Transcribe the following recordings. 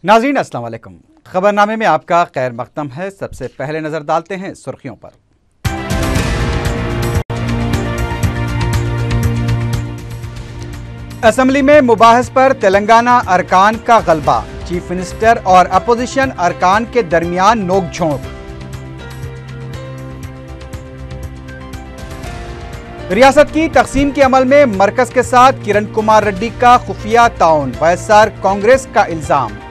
नाज़रीन अस्सलाम वालेकुम। खबरनामे में आपका खैर मक़दम है। सबसे पहले नजर डालते हैं सुर्खियों पर। असेंबली में मुबाहिस पर तेलंगाना अरकान का गलबा, चीफ मिनिस्टर और अपोजिशन अरकान के दरमियान नोकझोंक। रियासत की तकसीम के अमल में मरकज के साथ किरण कुमार रेड्डी का खुफिया ताउन, वाईएसआर कांग्रेस का इल्जाम।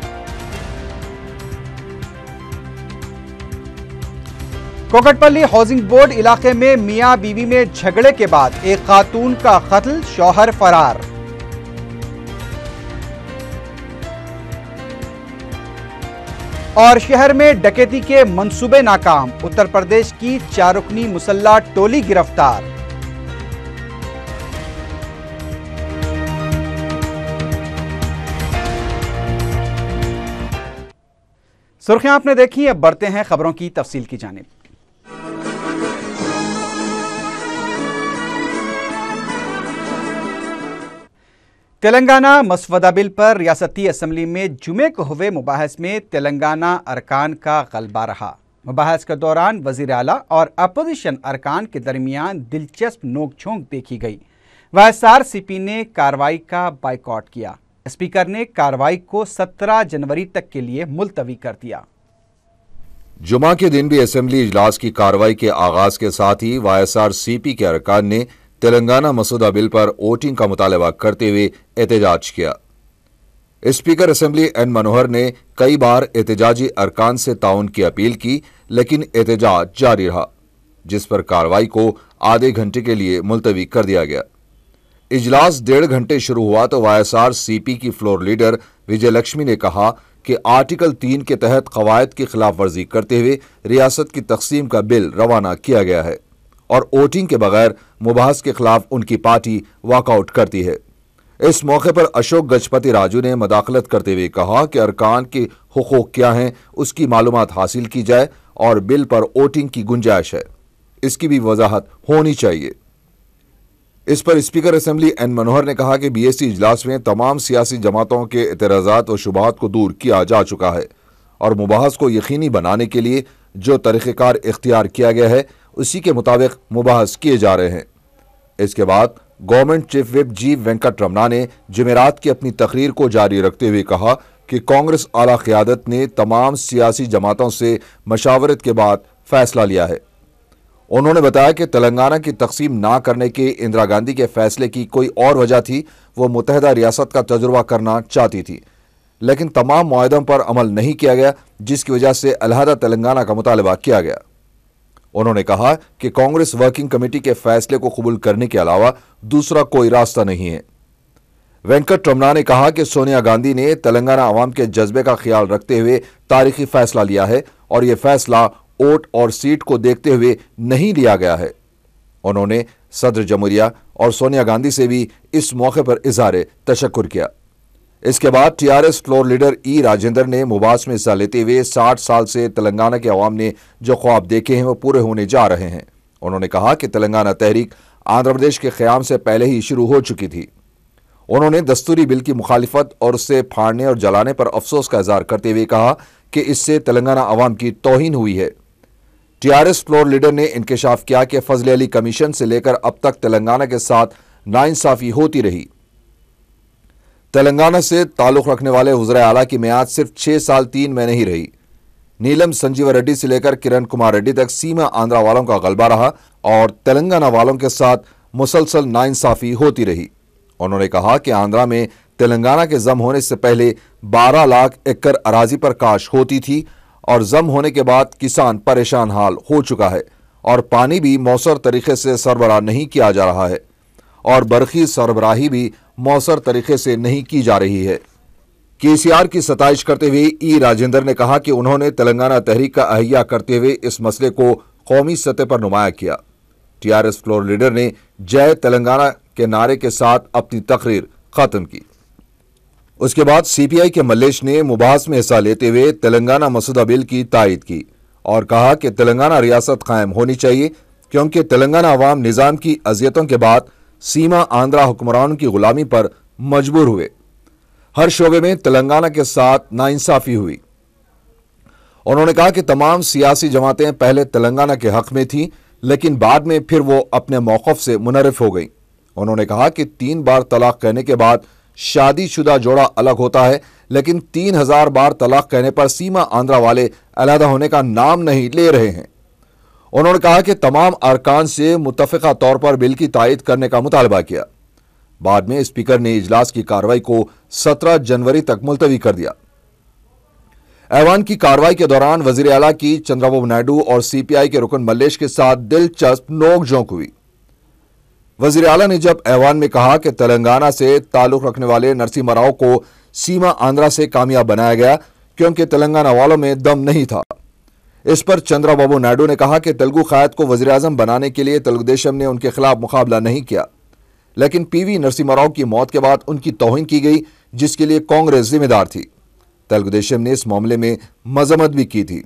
कोकटपल्ली हाउसिंग बोर्ड इलाके में मियां बीवी में झगड़े के बाद एक खातून का कत्ल, शौहर फरार। और शहर में डकैती के मंसूबे नाकाम, उत्तर प्रदेश की 4 रुकनी मुसल्ला टोली गिरफ्तार। सुर्खियां आपने देखी, अब बढ़ते हैं खबरों की तफसील की जानिब। तेलंगाना मसवदा बिल पर रियासती असम्बली में जुमे को हुए मुबाहिस में तेलंगाना अरकान का गलबा रहा। मुबाहिस के दौरान वज़ीर आला और अपोजिशन अरकान के दरमियान दिलचस्प नोकझोंक देखी गई। वाईएसआरसीपी ने कार्रवाई का बाइकआउट किया। स्पीकर ने कार्रवाई को 17 जनवरी तक के लिए मुलतवी कर दिया। जुमा के दिन भी असेंबली इजलास की कार्रवाई के आगाज के साथ ही वाईएसआरसीपी के अरकान ने तेलंगाना मसौदा बिल पर वोटिंग का मुतालबा करते हुए एहतजाज किया। स्पीकर असेंबली एन मनोहर ने कई बार एहतजाजी अरकान से ताउन की अपील की, लेकिन एहतजाज जारी रहा, जिस पर कार्रवाई को आधे घंटे के लिए मुलतवी कर दिया गया। इजलास 1.5 घंटे शुरू हुआ तो वाईएसआरसीपी की फ्लोर लीडर विजय लक्ष्मी ने कहा कि आर्टिकल 3 के तहत कवायद की खिलाफ वर्जी करते हुए रियासत की तकसीम का बिल रवाना किया गया है और वोटिंग के बगैर मुबाहिस के खिलाफ उनकी पार्टी वॉकआउट करती है। इस मौके पर अशोक गजपति राजू ने मदाखलत करते हुए कहा कि अरकान के हुकूक क्या हैं उसकी मालूमात हासिल की जाए और बिल पर वोटिंग की गुंजाइश है, इसकी भी वजाहत होनी चाहिए। इस पर स्पीकर असेंबली एन मनोहर ने कहा कि बीएससी इजलास में तमाम सियासी जमातों के एतराज़ात और शुबहात को दूर किया जा चुका है और मुबाहिस को यकीनी बनाने के लिए जो तरीक़ेकार इख्तियार किया गया है उसी के मुताबिक मुबाहिस किए जा रहे हैं। इसके बाद गवर्नमेंट चीफ विप जी वेंकट रमना ने जुमेरात की अपनी तकरीर को जारी रखते हुए कहा कि कांग्रेस आला क़यादत ने तमाम सियासी जमातों से मशावरत के बाद फैसला लिया है। उन्होंने बताया कि तेलंगाना की तकसीम ना करने के इंदिरा गांधी के फैसले की कोई और वजह थी, वो मुत्तहदा रियासत का तजुर्बा करना चाहती थी, लेकिन तमाम मुआहदों पर अमल नहीं किया गया, जिसकी वजह से अलहदा तेलंगाना का मुतालबा किया गया। उन्होंने कहा कि कांग्रेस वर्किंग कमेटी के फैसले को कबूल करने के अलावा दूसरा कोई रास्ता नहीं है। वेंकट रमना ने कहा कि सोनिया गांधी ने तेलंगाना अवाम के जज्बे का ख्याल रखते हुए तारीखी फैसला लिया है और यह फैसला वोट और सीट को देखते हुए नहीं लिया गया है। उन्होंने सदर जमहूरिया और सोनिया गांधी से भी इस मौके पर इजहार तशक्कुर किया। इसके बाद टीआरएस फ्लोर लीडर ई राजेंद्र ने मुबाहिस में हिस्सा लेते हुए 60 साल से तेलंगाना के अवाम ने जो ख्वाब देखे हैं वो पूरे होने जा रहे हैं। उन्होंने कहा कि तेलंगाना तहरीक आंध्र प्रदेश के क़याम से पहले ही शुरू हो चुकी थी। उन्होंने दस्तूरी बिल की मुखालिफत और उससे फाड़ने और जलाने पर अफसोस का इजहार करते हुए कहा कि इससे तेलंगाना अवाम की तौहीन हुई है। टीआरएस फ्लोर लीडर ने इंकशाफ किया कि फजल अली कमीशन से लेकर अब तक तेलंगाना के साथ नाइंसाफी होती रही। तेलंगाना से ताल्लुक रखने वाले वज़ीर आला की मियाद सिर्फ 6 साल 3 महीने ही रही। नीलम संजीवा रेड्डी से लेकर किरण कुमार रेड्डी तक सीमा आंध्रा वालों का गलबा रहा और तेलंगाना वालों के साथ मुसलसल नाइंसाफी होती रही। उन्होंने कहा कि आंध्रा में तेलंगाना के जम होने से पहले 12 लाख एकड़ अराजी पर काश होती थी और जम होने के बाद किसान परेशान हाल हो चुका है और पानी भी मौसर तरीके से सरबराह नहीं किया जा रहा है और बरखी सरबराही भी मौसर तरीके से नहीं की जा रही है। केसीआर की सताइश करते हुए ई राजेंद्र ने कहा कि उन्होंने तेलंगाना तहरीक का अहिया करते हुए इस मसले को कौमी सतह पर नुमाया किया। टीआरएस फ्लोर लीडर ने जय तेलंगाना के नारे के साथ अपनी तकरीर खत्म की। उसके बाद सीपीआई के मल्लेश ने मुबाहिस में हिस्सा लेते हुए तेलंगाना मसौदा बिल की तायद की और कहा कि तेलंगाना रियासत कायम होनी चाहिए क्योंकि तेलंगाना अवाम निज़ाम की अजियतों के बाद सीमा आंध्रा हुक्मरानों की गुलामी पर मजबूर हुए। हर शोबे में तेलंगाना के साथ नाइंसाफी हुई। उन्होंने कहा कि तमाम सियासी जमातें पहले तेलंगाना के हक में थीं, लेकिन बाद में फिर वो अपने मौक़िफ़ से मुनरिफ हो गई। उन्होंने कहा कि 3 बार तलाक कहने के बाद शादीशुदा जोड़ा अलग होता है, लेकिन 3000 बार तलाक कहने पर सीमा आंध्रा वाले अलहदा होने का नाम नहीं ले रहे हैं। उन्होंने कहा कि तमाम अरकान से मुत्तफ़िक़ा तौर पर बिल की तायद करने का मुतालबा किया। बाद में स्पीकर ने इजलास की कार्रवाई को 17 जनवरी तक मुलतवी कर दिया। ऐवान की कार्रवाई के दौरान वजीर आला की चंद्रबाबू नायडू और CPI के रुकन मल्लेश के साथ दिलचस्प नोक-झोंक हुई। वजीर आला ने जब ऐवान में कहा कि तेलंगाना से ताल्लुक रखने वाले नरसिम्हा राव को सीमा आंध्रा से कामयाब बनाया गया क्योंकि तेलंगाना वालों में दम नहीं था। इस पर चंद्रबाबू नायडू ने कहा कि तेलुगु क़यादत को वज़ीर आज़म बनाने के लिए तेलुगु देशम ने उनके खिलाफ मुकाबला नहीं किया, लेकिन PV नरसिम्हा राव की मौत के बाद उनकी तौहीन की गई, जिसके लिए कांग्रेस जिम्मेदार थी। तेलुगु देशम ने इस मामले में मजम्मत भी की थी।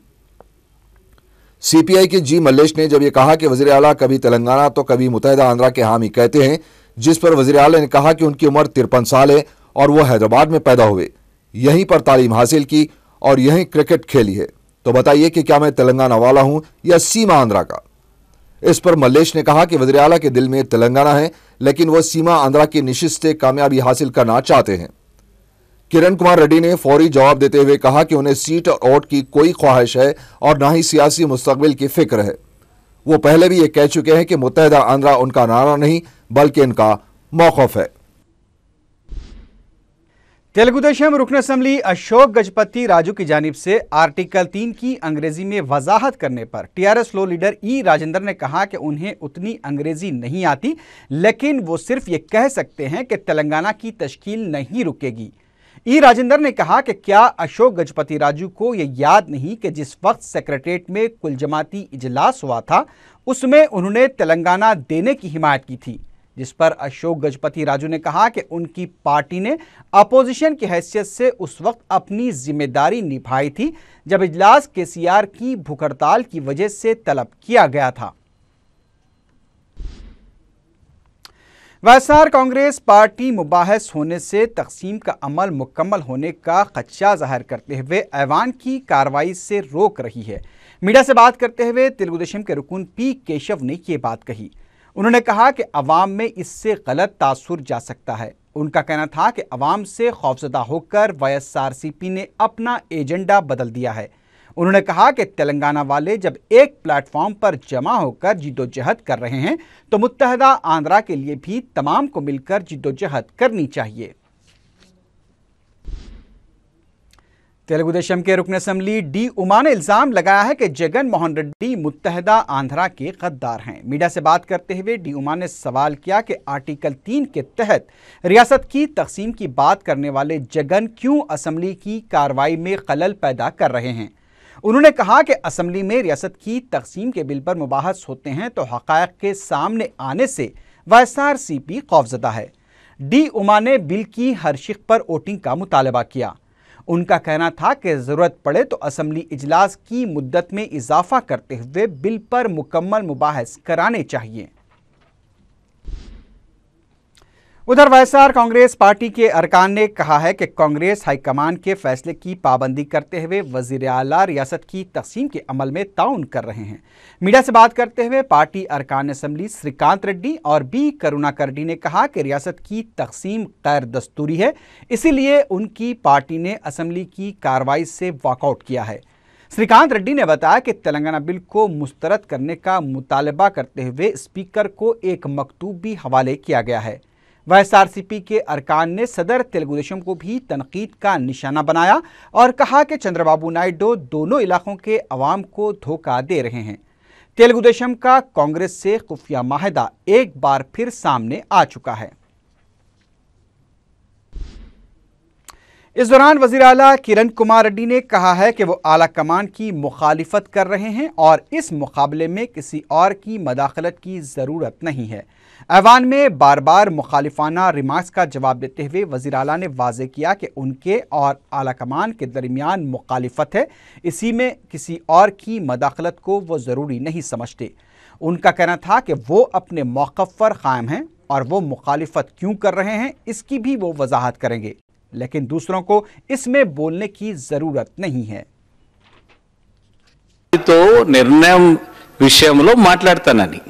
CPI के G मल्लेश ने जब यह कहा कि वज़ीर आला कभी तेलंगाना तो कभी मुत्तहिदा आंध्रा के हामी कहते हैं, जिस पर वज़ीर आला ने कहा कि उनकी उम्र 53 साल है और वह हैदराबाद में पैदा हुए, यहीं पर तालीम हासिल की और यहीं क्रिकेट खेली है, तो बताइए कि क्या मैं तेलंगाना वाला हूं या सीमा आंध्रा का। इस पर मल्लेश ने कहा कि वज़ीर आला के दिल में तेलंगाना है, लेकिन वह सीमा आंध्रा की निशिस्त से कामयाबी हासिल करना चाहते हैं। किरण कुमार रेड्डी ने फौरी जवाब देते हुए कहा कि उन्हें सीट और वोट की कोई ख्वाहिश है और ना ही सियासी मुस्तकबिल की फिक्र है। वो पहले भी ये कह चुके हैं कि मुत्तहिदा आंध्रा उनका नारा नहीं बल्कि इनका मौक़िफ़ है। तेलुगु देशम रुकन असम्बली अशोक गजपति राजू की जानिब से आर्टिकल 3 की अंग्रेजी में वजाहत करने पर TRS floor leader E Rajendra ने कहा कि उन्हें उतनी अंग्रेजी नहीं आती, लेकिन वो सिर्फ ये कह सकते हैं कि तेलंगाना की तश्कील नहीं रुकेगी। E राजेंद्र ने कहा कि क्या अशोक गजपति राजू को यह याद नहीं कि जिस वक्त सेक्रेटरीट में कुल जमाती इजलास हुआ था उसमें उन्होंने तेलंगाना देने की हिमायत की थी, जिस पर अशोक गजपति राजू ने कहा कि उनकी पार्टी ने अपोजिशन की हैसियत से उस वक्त अपनी जिम्मेदारी निभाई थी जब इजलास KCR की भूख हड़ताल की वजह से तलब किया गया था। YSR कांग्रेस पार्टी मुबाहस होने से तकसीम का अमल मुकम्मल होने का खदशा जाहिर करते हुए ऐवान की कार्रवाई से रोक रही है। मीडिया से बात करते हुए तेलुगु देशम के रुकन P केशव ने ये बात कही। उन्होंने कहा कि अवाम में इससे गलत तासुर जा सकता है। उनका कहना था कि अवाम से खौफजदा होकर YSRCP ने अपना एजेंडा बदल दिया है। उन्होंने कहा कि तेलंगाना वाले जब एक प्लेटफॉर्म पर जमा होकर जिद्दोजहद कर रहे हैं तो मुत्तहिदा आंध्रा के लिए भी तमाम को मिलकर जिद्दोजहद करनी चाहिए। तेलुगु देशम के रुकन असम्बली D उमा ने इल्जाम लगाया है कि जगन मोहन रेड्डी मुत्तहिदा आंध्रा के गद्दार हैं। मीडिया से बात करते हुए D उमा ने सवाल किया कि आर्टिकल 3 के तहत रियासत की तकसीम की बात करने वाले जगन क्यों असम्बली की कार्रवाई में खलल पैदा कर रहे हैं। उन्होंने कहा कि असम्बली में रियासत की तकसीम के बिल पर मुबाहस होते हैं तो हक़ाइक़ के सामने आने से YSRCP खौफजदा है। D उमा ने बिल की हर शिक़ पर वोटिंग का मुतालबा किया। उनका कहना था कि ज़रूरत पड़े तो असम्बली इजलास की मुद्दत में इजाफा करते हुए बिल पर मुकम्मल मुबाहस कराने चाहिए। उधर YSR कांग्रेस पार्टी के अरकान ने कहा है कि कांग्रेस हाईकमान के फैसले की पाबंदी करते हुए वज़ीर आला रियासत की तकसीम के अमल में ताउन कर रहे हैं। मीडिया से बात करते हुए पार्टी अरकान असम्बली श्रीकांत रेड्डी और B करुणाकर रेड्डी ने कहा कि रियासत की तकसीम गैर दस्तूरी है, इसीलिए उनकी पार्टी ने असम्बली की कार्रवाई से वॉकआउट किया है। श्रीकांत रेड्डी ने बताया कि तेलंगाना बिल को मुस्तरद करने का मुतालबा करते हुए स्पीकर को एक मकतूब भी हवाले किया गया है। YSRCP के अरकान ने सदर तेलुगु देशम को भी तनकीद का निशाना बनाया और कहा कि चंद्रबाबू नायडू दोनों इलाकों के अवाम को धोखा दे रहे हैं। तेलुगु देशम का कांग्रेस से खुफिया माहिदा एक बार फिर सामने आ चुका है। इस दौरान वज़ीर आला किरण कुमार रेड्डी ने कहा है कि वो आला कमान की मुखालिफत कर रहे हैं और इस मुकाबले में किसी और की मदाखलत की ज़रूरत नहीं है। ऐवान में बार बार मुखालिफाना रिमार्क्स का जवाब देते हुए वज़ीर आला ने वाज़ेह किया कि उनके और आला कमान के दरमियान मुखालिफत है, इसी में किसी और की मदाखलत को वो ज़रूरी नहीं समझते। उनका कहना था कि वो अपने मौक़िफ़ पर कायम हैं और वो मुखालिफत क्यों कर रहे हैं इसकी भी वो वजाहत करेंगे। लेकिन दूसरों को इसमें बोलने की जरूरत नहीं है। तो నిర్ణయం విషయంలో మాట్లాడతానని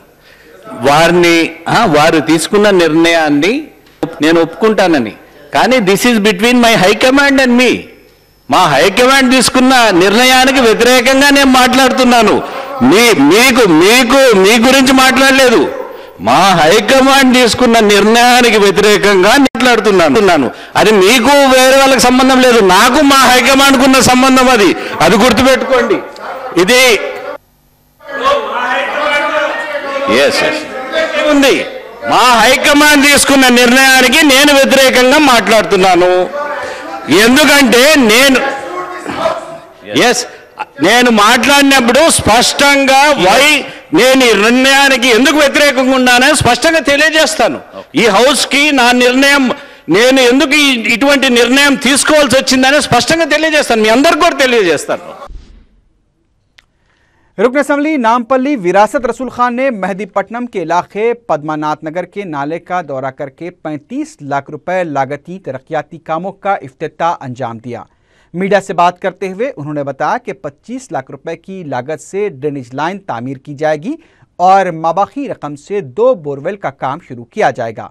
వారు తీసుకున్న నిర్ణయాన్ని నేను ఒప్పుకుంటానని, కానీ this is between my high command and me. మా హైకమాండ్ తీసుకున్న నిర్ణయానికి వ్యతిరేకంగా నేను మాట్లాడుతున్నాను. మీ గురించి మాట్లాడలేదు. మా హైకమాండ్ తీసుకున్న నిర్ణయానికి వ్యతిరేకంగా మాట్లాడుతున్నాను. అది మీకు వేరే వాళ్ళకి సంబంధం లేదు, నాకు మా హైకమాండ్కు ఉన్న సంబంధం అది గుర్తుపెట్టుకోండి. ఇది ఉంది. మా హైకమాండ్ తీసుకున్న నిర్ణయానికి నేను వ్యతిరేకంగా మాట్లాడుతున్నాను. ఎందుకంటే నేను మాట్లాడినప్పుడు స్పష్టంగా నేను ఈ నిర్ణయానికి ఎందుకు వ్యతిరేకంగా ఉన్నానని స్పష్టంగా తెలియజేస్తాను. ఈ హౌస్కి నా నిర్ణయం, నేను ఎందుకు ఇటువంటి నిర్ణయం తీసుకోవాల్సి వచ్చిందని స్పష్టంగా తెలియజేస్తాను, మీ అందరికీ కూడా తెలియజేస్తాను. रुकन असम्बली नामपल्ली विरासत रसूल खान ने मेहदीपट्टनम के इलाके पद्मानाथ नगर के नाले का दौरा करके 35 लाख रुपए लागती तरक्याती कामों का इफ्तिताह अंजाम दिया। मीडिया से बात करते हुए उन्होंने बताया कि 25 लाख रुपए की लागत से ड्रेनेज लाइन तामीर की जाएगी और माबाकी रकम से 2 बोरवेल का काम शुरू किया जाएगा।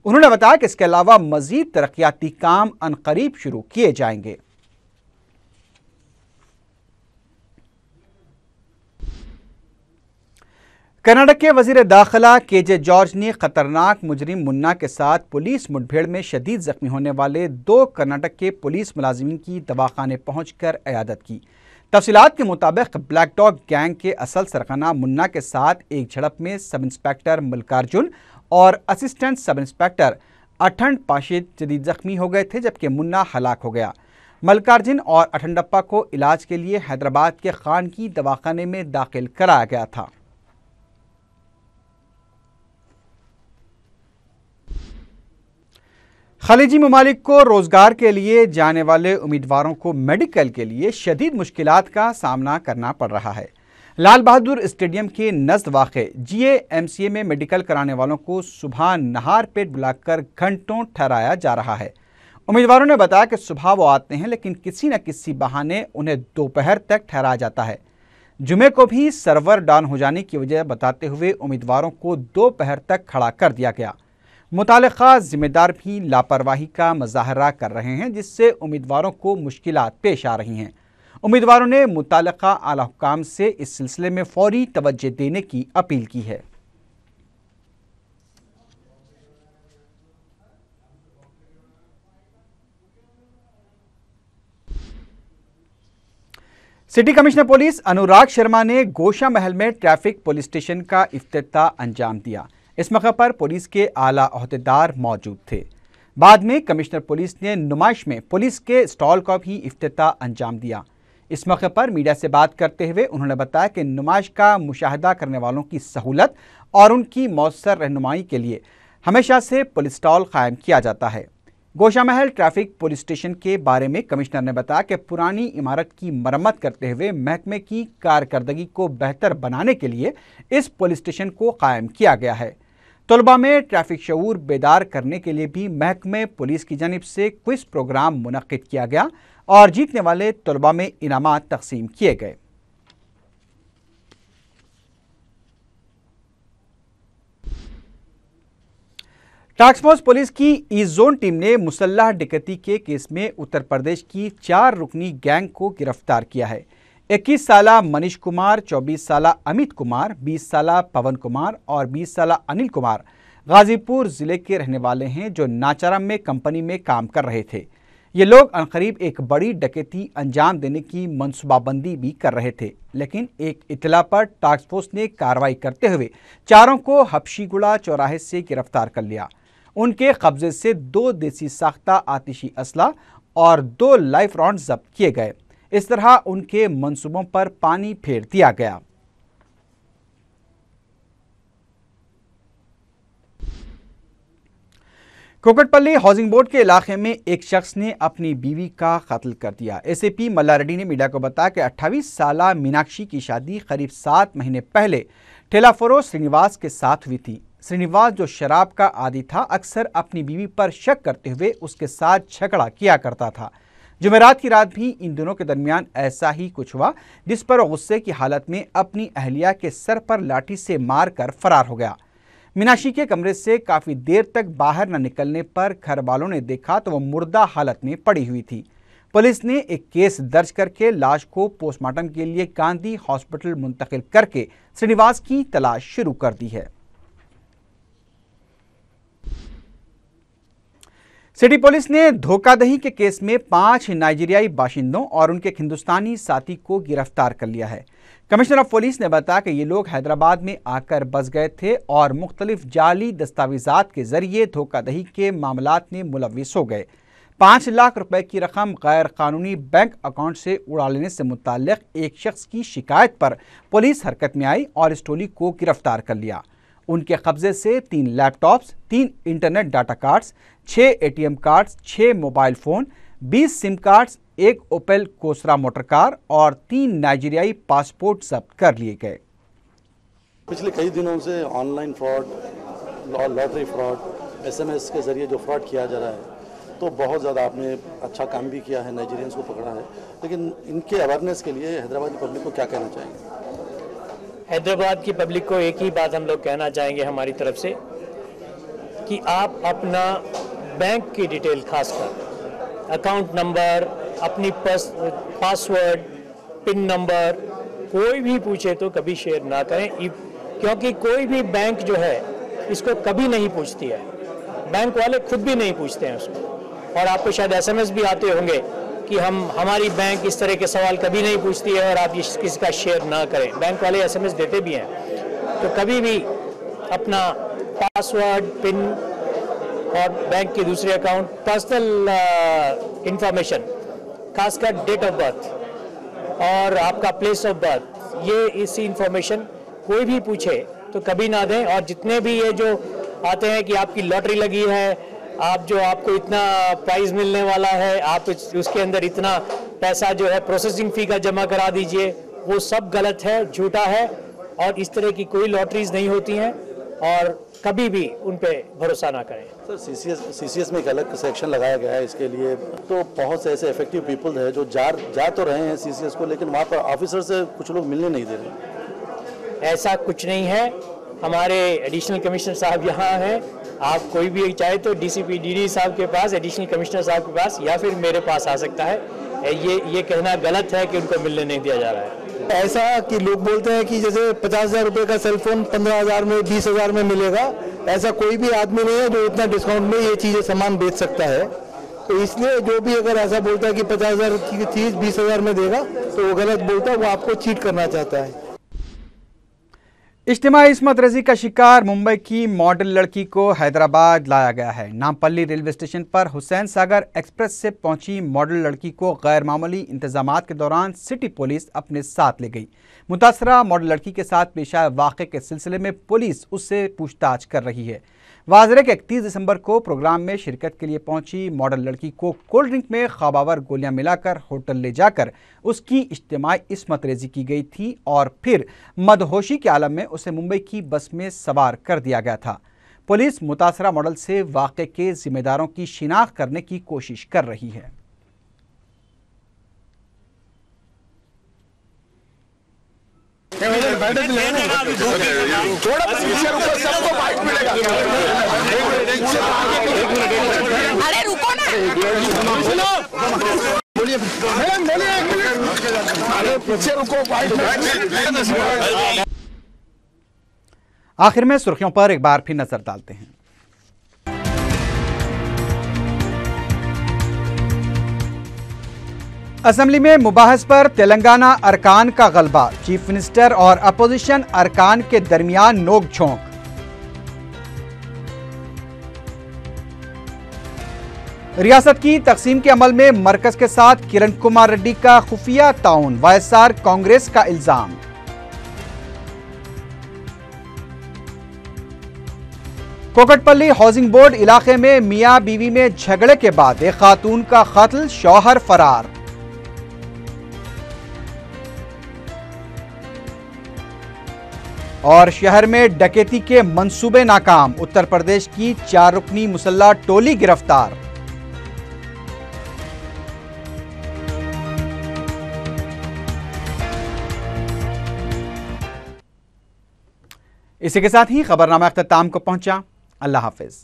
उन्होंने बताया कि इसके अलावा मजीद तरक्याती काम अनकरीब शुरू किए जाएंगे। कर्नाटक के वजीर दाखिला केजे जॉर्ज ने खतरनाक मुजरिम मुन्ना के साथ पुलिस मुठभेड़ में शदीद जख्मी होने वाले 2 कर्नाटक के पुलिस मुलाजिमीन की दवाखाने पहुंचकर इयादत की। तफसीलात के मुताबिक ब्लैक डॉग गैंग के असल सरगना मुन्ना के साथ एक झड़प में सब इंस्पेक्टर मल्लिकार्जुन और असिस्टेंट सब इंस्पेक्टर अठंड पाशिद जदीद जख्मी हो गए थे, जबकि मुन्ना हलाक हो गया। मल्लिकार्जुन और अठंडप्पा को इलाज के लिए हैदराबाद के खान की दवाखाने में दाखिल कराया गया था। खलीजी ममालिक को रोजगार के लिए जाने वाले उम्मीदवारों को मेडिकल के लिए शदीद मुश्किलात का सामना करना पड़ रहा है। लाल बहादुर स्टेडियम के नज़द वाक़े GAMCA में मेडिकल कराने वालों को सुबह नहार पेट बुलाकर घंटों ठहराया जा रहा है। उम्मीदवारों ने बताया कि सुबह वो आते हैं, लेकिन किसी न किसी बहाने उन्हें दोपहर तक ठहराया जाता है। जुमे को भी सर्वर डाउन हो जाने की वजह बताते हुए उम्मीदवारों को दोपहर तक खड़ा कर दिया गया। मुतालिका जिम्मेदार भी लापरवाही का मुजाहरा कर रहे हैं, जिससे उम्मीदवारों को मुश्किलात पेश आ रही हैं। उम्मीदवारों ने मुतालिका आला हुक्काम से इस सिलसिले में फौरी तवज्जो देने की अपील की है। City commissioner police Anurag Sharma ने गोशा महल में ट्रैफिक पुलिस स्टेशन का इफ्तिताह अंजाम दिया। इस मौके पर पुलिस के आला ओहदेदार मौजूद थे। बाद में कमिश्नर पुलिस ने नुमाइश में पुलिस के स्टॉल का भी इफ्तिताह अंजाम दिया। इस मौके पर मीडिया से बात करते हुए उन्होंने बताया कि नुमाइश का मुशाहिदा करने वालों की सहूलत और उनकी मौसर रहनुमाई के लिए हमेशा से पुलिस स्टॉल कायम किया जाता है। गोशा महल ट्रैफिक पुलिस स्टेशन के बारे में कमिश्नर ने बताया कि पुरानी इमारत की मरम्मत करते हुए महकमे की कारकर्दगी को बेहतर बनाने के लिए इस पुलिस स्टेशन को कायम किया गया है। तलबा में ट्रैफिक शऊर बेदार करने के लिए भी महकमे पुलिस की जानिब से क्विज प्रोग्राम मुनक्किद किया गया और जीतने वाले तलबा में इनामात तकसीम किए गए। टास्क फोर्स पुलिस की ईस्ट जोन टीम ने मुसल्लह डकैती के केस में उत्तर प्रदेश की 4 रुकनी गैंग को गिरफ्तार किया है। 21 साला मनीष कुमार, 24 साला अमित कुमार, 20 साला पवन कुमार और 20 साला अनिल कुमार गाजीपुर जिले के रहने वाले हैं, जो नाचाराम में कंपनी में काम कर रहे थे। ये लोग अनकरीब एक बड़ी डकैती अंजाम देने की मनसूबाबंदी भी कर रहे थे, लेकिन एक इतला पर टास्क फोर्स ने कार्रवाई करते हुए चारों को हबशीगुड़ा चौराहे से गिरफ्तार कर लिया। उनके कब्जे से 2 देसी साख्ता आतिशी असला और 2 लाइफ राउंड जब्त किए गए। इस तरह उनके मंसूबों पर पानी फेर दिया गया। कोकटपल्ली हाउसिंग बोर्ड के इलाके में एक शख्स ने अपनी बीवी का कत्ल कर दिया। एसीपी मल्ला रेड्डी ने मीडिया को बताया कि 28 साला मीनाक्षी की शादी करीब 7 महीने पहले ठेला फरोश श्रीनिवास के साथ हुई थी। श्रीनिवास, जो शराब का आदी था, अक्सर अपनी बीवी पर शक करते हुए उसके साथ झगड़ा किया करता था। जुमेरात की रात भी इन दोनों के दरमियान ऐसा ही कुछ हुआ, जिस पर गुस्से की हालत में अपनी अहलिया के सर पर लाठी से मारकर फरार हो गया। मीनाक्षी के कमरे से काफी देर तक बाहर न निकलने पर घर वालों ने देखा तो वो मुर्दा हालत में पड़ी हुई थी। पुलिस ने एक केस दर्ज करके लाश को पोस्टमार्टम के लिए गांधी हॉस्पिटल मुंतकिल करके श्रीनिवास की तलाश शुरू कर दी है। सिटी पुलिस ने धोखाधड़ी के केस में 5 नाइजीरियाई बाशिंदों और उनके एक हिंदुस्तानी साथी को गिरफ्तार कर लिया है। कमिश्नर ऑफ पुलिस ने बताया कि ये लोग हैदराबाद में आकर बस गए थे और मुख्तलिफ जाली दस्तावेजात के जरिए धोखाधड़ी के मामलात में मुलविस हो गए। 5 लाख रुपए की रकम गैर कानूनी बैंक अकाउंट से उड़ा लेने से मुताल्लिक एक शख्स की शिकायत पर पुलिस हरकत में आई और इस टोली को गिरफ्तार कर लिया। उनके कब्जे से 3 laptops, 3 internet data cards, 6 ATM cards, 6 mobile phone, 20 SIM cards, 1 Opel कोसरा मोटर कार और 3 नाइजीरियाई पासपोर्ट जब्त कर लिए गए। पिछले कई दिनों से online fraud, lottery fraud, SMS के जरिए जो फ्रॉड किया जा रहा है, तो बहुत ज़्यादा आपने अच्छा काम भी किया है, नाइजीरियंस को पकड़ा है, लेकिन इनके अवेयरनेस के लिए हैदराबादी पब्लिक को क्या कहना चाहेंगे? हैदराबाद की पब्लिक को एक ही बात हम लोग कहना चाहेंगे हमारी तरफ से कि आप अपना बैंक की डिटेल, खासकर अकाउंट नंबर, अपनी पासवर्ड, पिन नंबर, कोई भी पूछे तो कभी शेयर ना करें, क्योंकि कोई भी बैंक जो है इसको कभी नहीं पूछती है। बैंक वाले खुद भी नहीं पूछते हैं उसको। और आपको शायद SMS भी आते होंगे कि हमारी बैंक इस तरह के सवाल कभी नहीं पूछती है और आप किसी का शेयर ना करें। बैंक वाले SMS देते भी हैं। तो कभी भी अपना पासवर्ड, पिन और बैंक के दूसरे अकाउंट, पर्सनल इंफॉर्मेशन, खासकर डेट ऑफ बर्थ और आपका प्लेस ऑफ बर्थ, ये इसी इंफॉर्मेशन कोई भी पूछे तो कभी ना दें। और जितने भी ये जो आते हैं कि आपकी लॉटरी लगी है, आपको इतना प्राइज मिलने वाला है, आप उसके अंदर इतना पैसा जो है प्रोसेसिंग फ़ी का जमा करा दीजिए, वो सब गलत है, झूठा है और इस तरह की कोई लॉटरीज नहीं होती हैं और कभी भी उन पे भरोसा ना करें। सर, CCS में एक अलग सेक्शन लगाया गया है इसके लिए, तो बहुत से ऐसे इफेक्टिव पीपल है जो जा तो रहे हैं CCS को, लेकिन वहाँ पर ऑफिसर से कुछ लोग मिलने नहीं दे रहे। ऐसा कुछ नहीं है। हमारे एडिशनल कमिश्नर साहब यहाँ हैं। आप कोई भी चाहे तो DCP DD साहब के पास, एडिशनल कमिश्नर साहब के पास या फिर मेरे पास आ सकता है। ये कहना गलत है कि उनको मिलने नहीं दिया जा रहा है। ऐसा कि लोग बोलते हैं कि जैसे 50,000 रुपये का सेलफोन 15,000 में, 20,000 में मिलेगा। ऐसा कोई भी आदमी नहीं है जो इतना डिस्काउंट में ये चीज़ें सामान बेच सकता है। तो इसलिए जो भी अगर ऐसा बोलता है कि 50,000 की चीज़ 20,000 में देगा तो वो गलत बोलता है, वो आपको चीट करना चाहता है। इज्तिमाई इस्मत रेजी का शिकार मुंबई की मॉडल लड़की को हैदराबाद लाया गया है। नामपल्ली रेलवे स्टेशन पर हुसैन सागर एक्सप्रेस से पहुंची मॉडल लड़की को गैर मामूली इंतजामात के दौरान सिटी पुलिस अपने साथ ले गई। मुतासरा मॉडल लड़की के साथ पेश आए वाक़े के सिलसिले में पुलिस उससे पूछताछ कर रही है। वाज़ेह कि 31 दिसंबर को प्रोग्राम में शिरकत के लिए पहुंची मॉडल लड़की को कोल्ड ड्रिंक में ख़वावर गोलियां मिलाकर होटल ले जाकर उसकी इज्तिमाई इस्मत रेजी की गई थी और फिर मदहोशी के आलम में उसे मुंबई की बस में सवार कर दिया गया था। पुलिस मुतासरा मॉडल से वाक़े के जिम्मेदारों की शिनाख्त करने की कोशिश कर रही है। अरे रुको ना, बोलिए पीछे रुको। आखिर में सुर्खियों पर एक बार फिर नजर डालते हैं। असेंबली में मुबाहस पर तेलंगाना अरकान का गलबा, चीफ मिनिस्टर और अपोजिशन अरकान के दरमियान नोक-झोंक। रियासत की तकसीम के अमल में मरकज के साथ किरण कुमार रेड्डी का खुफिया ताउन, वाईएसआर कांग्रेस का इल्जाम। कोकटपल्ली हाउसिंग बोर्ड इलाके में मियां बीवी में झगड़े के बाद एक खातून का कत्ल, शौहर फरार। और शहर में डकैती के मंसूबे नाकाम, उत्तर प्रदेश की 4 रुकनी मुसल्ला टोली गिरफ्तार। इसी के साथ ही खबरनामा अख्ताम को पहुंचा। अल्लाह हाफिज।